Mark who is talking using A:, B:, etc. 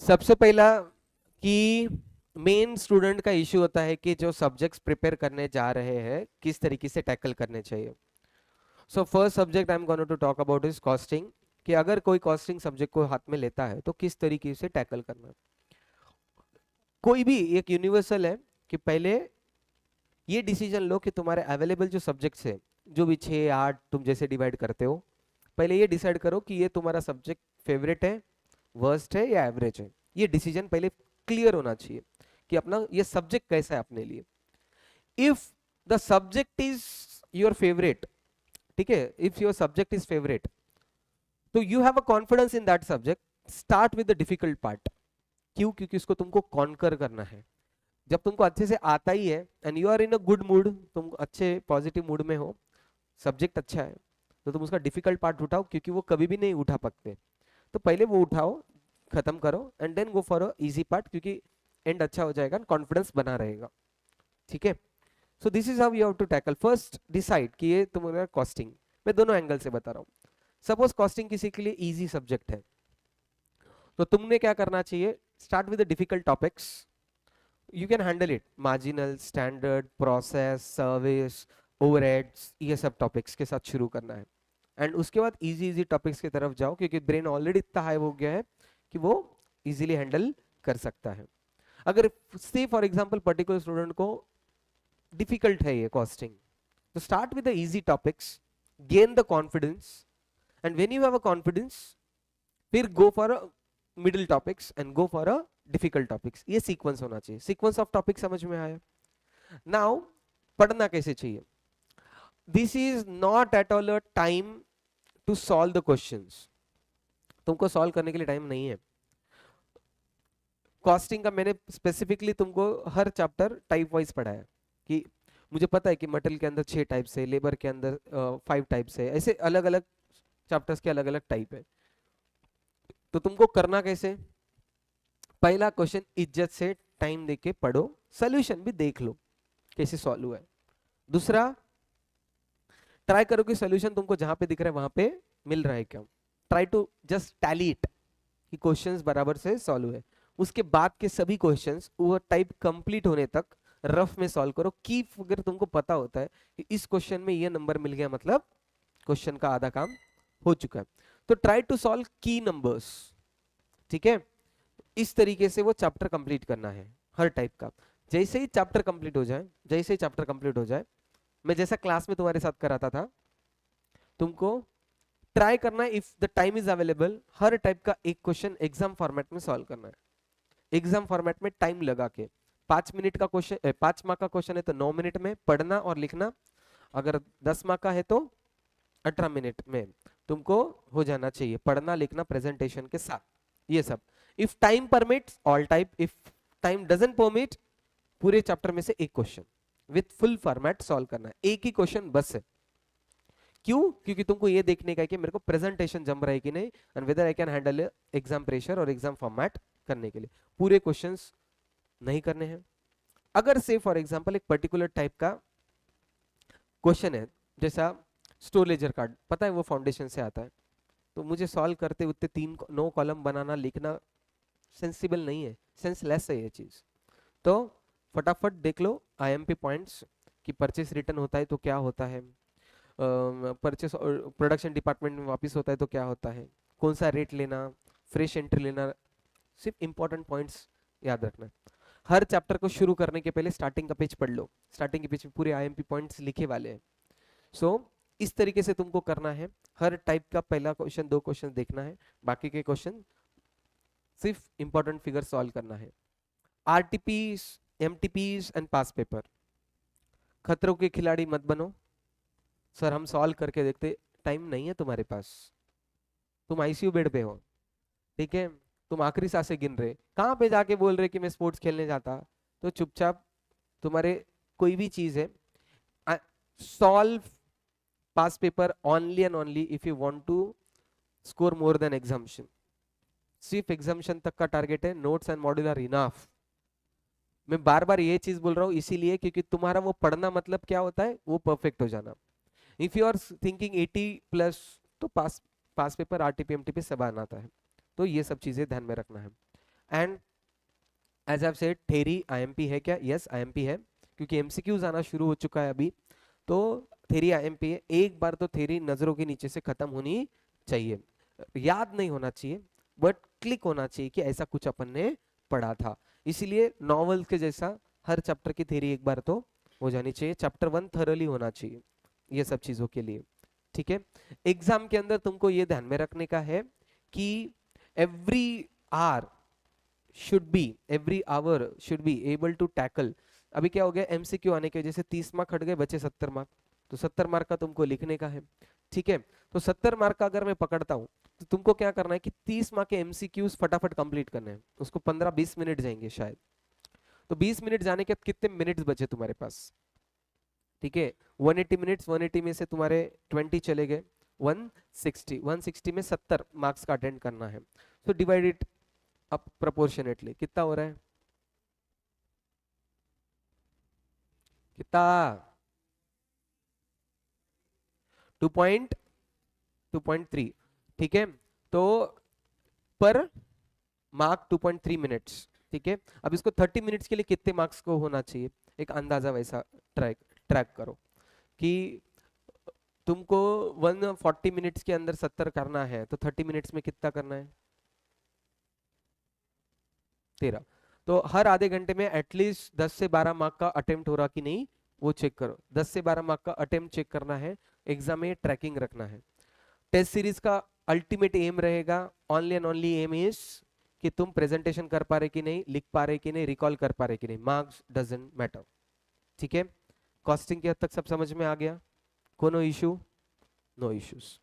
A: सबसे पहला कि मेन स्टूडेंट का इश्यू होता है कि जो सब्जेक्ट्स प्रिपेयर करने जा रहे हैं किस तरीके से टैकल करने चाहिए। So first subject I am going to talk about is costing, कि अगर कोई कॉस्टिंग सब्जेक्ट को हाथ में लेता है तो किस तरीके से टैकल करना है। कोई भी एक यूनिवर्सल है कि पहले ये डिसीजन लो कि तुम्हारे अवेलेबल जो सब्जेक्ट्स है, जो भी 6 8 तुम जैसे डिवाइड करते हो, पहले ये डिसाइड करो कि ये तुम्हारा सब्जेक्ट फेवरेट है, वर्स्ट है या एवरेज है। ये डिसीजन पहले क्लियर होना चाहिए कि अपना ये सब्जेक्ट कैसा है अपने लिए। If the subject is your favourite, ठीक है, if your subject is favourite, तो you have a confidence in that subject, start with the difficult part. क्यों? क्योंकि उसको तुमको कॉन्कर करना है। जब तुमको अच्छे से आता ही है and you are in a good mood, तुम अच्छे पॉजिटिव मूड में हो, सब्जेक्ट अच्छा है, तो तुम उसका डिफिकल्ट पार्ट उठाओ, क्योंकि वो कभी भी नहीं उठा सकते। तो पहले वो उठाओ, खत्म करो and then go for a easy part, क्योंकि एंड अच्छा हो जाएगा, कॉन्फिडेंस बना रहेगा। ठीक है। So this is how you have to tackle. First decide कि ये तुम्हारा कॉस्टिंग, मैं दोनों एंगल से बता रहा हूँ। सपोज कॉस्टिंग किसी के लिए इजी सब्जेक्ट है, तो तुमने क्या करना चाहिए, start with the difficult topics. You can handle it, marginal, standard, process, service, overheads, ये सब टॉपिक्स के साथ शुरू करना है। एंड उसके बाद इजी इजी टॉपिक्स की तरफ जाओ, क्योंकि ब्रेन ऑलरेडी इतना हाई हो गया है कि वो इजीली हैंडल कर सकता है। अगर से फॉर एग्जांपल पर्टिकुलर स्टूडेंट को डिफिकल्ट है ये कॉस्टिंग, तो start with the easy topics, gain the confidence, and when you have a confidence, फिर go for middle topics and go for a difficult topics. ये सीक्वेंस होना चाहिए। Sequence of topic समझ में आया? नाउ पढ़ना कैसे चाहिए? This is not at all a time to solve the questions. तुमको सॉल्व करने के लिए टाइम नहीं है। कॉस्टिंग का मैंने स्पेसिफिकली तुमको हर चैप्टर टाइप वाइज पढ़ाया, कि मुझे पता है कि मटेरियल के अंदर 6 टाइप्स है, लेबर के अंदर 5 टाइप्स है, ऐसे अलग अलग चैप्टर्स के अलग अलग टाइप है। तो तुमको करना कैसे? पहला क्वेश्चन इज्जत से टाइम देके पढ़ो, सोल्यूशन भी देख लो कैसे सॉल्व हुआ है। दूसरा, ट्राई करो कि सोल्यूशन तुमको जहां पे दिख रहा है वहां पे मिल रहा है क्या। Try to just tally it कि क्वेश्चंस बराबर से सॉल्व हुए। उसके बाद के सभी क्वेश्चंस वो टाइप कंप्लीट होने तक रफ में सॉल्व करो, कि अगर तुमको पता होता है कि इस क्वेश्चन में ये नंबर मिल गया, मतलब क्वेश्चन का आधा काम हो चुका है। तो ट्राई टू सॉल्व की नंबर्स। ठीक है। इस तरीके से वो चैप्टर कंप्लीट करना है हर टाइप का। जैसे ही चैप्टर कंप्लीट हो जाए, जैसे ही चैप्टर कंप्लीट हो जाए, मैं जैसा क्लास में तुम्हारे साथ कराता था, तुमको ट्राई करना है, if the time is available, her type का एक क्वेश्चन एग्जाम फॉर्मेट में सॉल्व करना है। एग्जाम फॉर्मेट में टाइम लगा के, 5 मिनट का क्वेश्चन, 5 मार्क का क्वेश्चन है तो 9 मिनट में पढ़ना और लिखना। अगर 10 मार्क का है तो 18 मिनट में तुमको हो जाना चाहिए, पढ़ना लिखना प्रेजेंटेशन के साथ, ये सब। If time permits all type, if time doesn't permit, पूरे चैप्टर में से एक question with full format solve करना है। एक ही क्वेश्चन बस है। क्यों? क्योंकि तुमको ये देखने का है कि मेरे को प्रेजेंटेशन जम रहा है कि नहीं, and whether I can handle exam pressure और एग्जाम फॉर्मेट करने के लिए। पूरे क्वेश्चंस नहीं करने हैं। अगर से फॉर एग्जांपल एक पर्टिकुलर टाइप का क्वेश्चन है, जैसा स्टोर लेजर कार्ड, पता है वो फाउंडेशन से आता है, तो मुझे सॉल्व करते उतने 9 कॉलम बनाना लिखना सेंसिबल नहीं है, सेंसलेस है ये चीज। तो फटाफट देख लो आईएमपी पॉइंट्स, कि परचेस रिटर्न होता है तो क्या होता है, परचेस प्रोडक्शन डिपार्टमेंट में वापस होता है तो क्या होता है, कौन सा रेट लेना, फ्रेश एंट्री लेना, सिर्फ इंपॉर्टेंट पॉइंट्स याद रखना। हर चैप्टर को शुरू करने के पहले स्टार्टिंग का पेज पढ़ लो, स्टार्टिंग के पेज में पूरे आईएमपी पॉइंट्स लिखे वाले हैं। सो इस तरीके से तुमको करना है। हर टाइप का पहला क्वेश्चन 2 क्वेश्चन देखना है, बाकी के क्वेश्चन सिर्फ इंपॉर्टेंट फिगर सॉल्व करना है। RTPs, MTPs and pass paper, खतरों के खिलाड़ी मत बनो। सर हम सॉल्व करके देखते, टाइम नहीं है तुम्हारे पास, तुम आईसीयू बेड पे हो, ठीक है, तुम आखिरी सांसें गिन रहे, कहाँ पे जाके बोल रहे कि मैं स्पोर्ट्स खेलने जाता। तो चुपचाप तुम्हारे कोई भी चीज है, solve past paper only and only if you want to score more than exemption. सिर्फ एग्जाम्शन तक का टारगेट है, notes and module are enough. मैं बार बार ये चीज बोल रहा हूँ इसीलिए क्योंकि तुम्हारा वो पढ़ना मतलब क्या होता है, वो परफेक्ट हो जाना। If you are thinking 80 plus, तो past past paper RTP MTP सब आना आता है। तो ये सब चीजें ध्यान में रखना है। And as I said theory IMP है क्या? यस आईएमपी है, क्योंकि एमसीक्यूज आना शुरू हो चुका है अभी, तो थेरी आईएमपी है। एक बार तो थेरी नजरों के नीचे से खत्म होनी चाहिए, याद नहीं होना चाहिए, बट क्लिक होना चाहिए कि ऐसा कुछ अपन ने पढ़ा था। इसीलिए नॉवेल के जैसा हर चैप्टर की थेरी एक बार तो हो जानी चाहिए, चैप्टर 1 थरोली होना चाहिए ये सब चीजों के लिए। ठीक है, एग्जाम के अंदर तुमको ये ध्यान में रखने का है कि every hour should be able to tackle. अभी क्या हो गया, एमसीक्यू आने की वजह से 30 मार्क हट गए, बचे 70 मार्क, तो 70 मार्क का तुमको लिखने का है। ठीक है, तो 70 मार्क का अगर मैं पकड़ता हूं तो तुमको क्या करना है कि 30 मार्क के एमसीक्यूज फटाफट कंप्लीट करने हैं, उसको 15-20 मिनट जाएंगे शायद। तो 20 मिनट जाने के बाद कितने मिनट्स बचे तुम्हारे पास? ठीक है, 180 मिनट्स, 180 में से तुम्हारे 20 चले गए, 160 में 70 मार्क्स का अटेंड करना है। So divide it up proportionately, कितना हो रहा है? कितना? 2.3। ठीक है, तो पर मार्क 2.3 मिनट्स। ठीक है, अब इसको 30 मिनट्स के लिए कितने मार्क्स को होना चाहिए, एक अंदाजा वैसा ट्रैक ट्रैक करो कि तुमको 140 मिनट्स के अंदर 70 करना है, तो 30 मिनट्स में कितना करना है? 13। तो हर आधे घंटे में एटलीस्ट 10 से 12 मार्क का अटेम्प्ट हो रहा कि नहीं वो चेक करो, 10 से 12 मार्क का अटेम्प्ट चेक करना है, एग्जाम में ट्रैकिंग रखना है। टेस्ट सीरीज का अल्टीमेट एम रहेगा, only and only aim is कि तुम प्रेजेंटेशन कर पा रहे कि नहीं, लिख पा रहे कि नहीं, रिकॉल कर पा रहे कि नहीं, मार्क्स डजंट मैटर। ठीक है, कॉस्टिंग की हद तक सब समझ में आ गया? कोनो इशू? No issues.